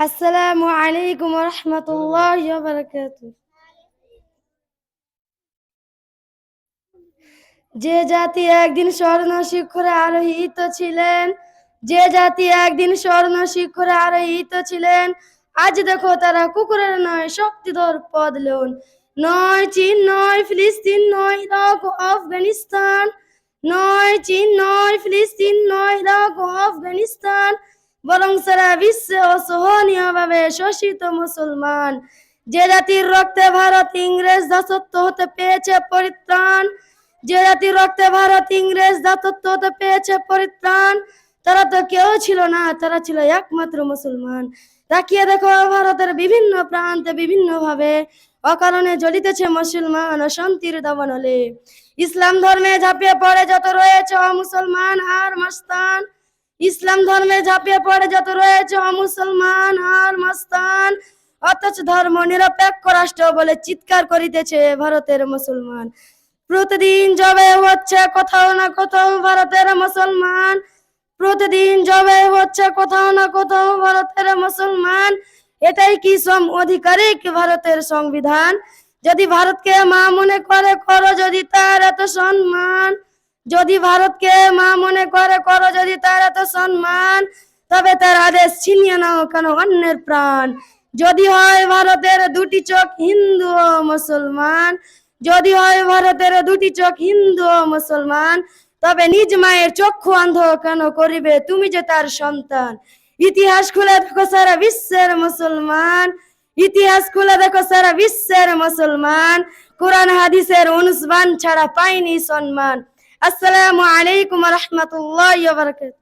আসসালামু আলাইকুম ওয়া রাহমাতুল্লাহি ওয়া বারাকাতুহু। যে জাতি একদিন স্বর্ণ শিখরে আরোহিত ছিলেন, যে জাতি একদিন স্বর্ণ শিখরে আরোহিত ছিলেন, আজ দেখো তারা কুকুরের নয় শক্তিধর পদ লোন। নয় চীন, নয় ফিলিস্তিন, নয় ইরাক ও আফগানিস্তান, নয় চীন, নয় ফিলিস্তিন, নয় ইরাক ও আফগানিস্তান, বরং সারা বিশ্বে অসহনীয়ভাবে শোষিত মুসলমান। যে জাতির রক্তে ভারত ইংরেজ দাসত্ব হতে পেয়েছে পরিত্রাণ, যে জাতির রক্তে ভারত ইংরেজ দাসত্ব হতে পেয়েছে পরিত্রাণ, তারা তো কেউ ছিল না, তারা ছিল একমাত্র মুসলমান। তাকিয়ে দেখো ভারতের বিভিন্ন প্রান্তে বিভিন্ন ভাবে অকারণে জ্বলিতেছে মুসলমান অশান্তির দাবানলে। ইসলাম ধর্মে ঝাঁপিয়ে পড়ে যত রয়েছে অমুসলমান আর মস্তান, ইসলাম ধর্মে ঝাঁপিয়ে পড়ে যত রয়েছে অমুসলমান আর মস্তান, অথচ ধর্ম নিরপেক্ষ রাষ্ট্র বলে চিৎকার করিতেছে ভারতের মুসলমান। প্রতিদিন জবে হচ্ছে কোথাও না কোথাও ভারতের মুসলমান, প্রতিদিন জবে হচ্ছে কোথাও না কোথাও ভারতের মুসলমান। এটাই কি আধিকারিক ভারতের সংবিধান? যদি ভারতকে মা মনে করে করো যদি তার এত সম্মান, যদি ভারতকে মা মনে করে করো যদি তার এত সম্মান, তবে তার আদেশ ছিনিয়ে নাও কেন অন্যের প্রাণ? যদি হয় ভারতের দুটি চোখ হিন্দু ও মুসলমান, যদি হয় ভারতের দুটি চোখ হিন্দু ও মুসলমান, তবে নিজ মায়ের চক্ষু অন্ধ কেন করিবে তুমি যে তার সন্তান? ইতিহাস খুলে দেখো সারা বিশ্বের মুসলমান, ইতিহাস খুলে দেখো সারা বিশ্বের মুসলমান, কোরআন হাদিসের অনুসরণ ছাড়া পায়নি সম্মান। আসসালামু আলাইকুম ওয়া রাহমাতুল্লাহি ওয়া বারাকাতুহু।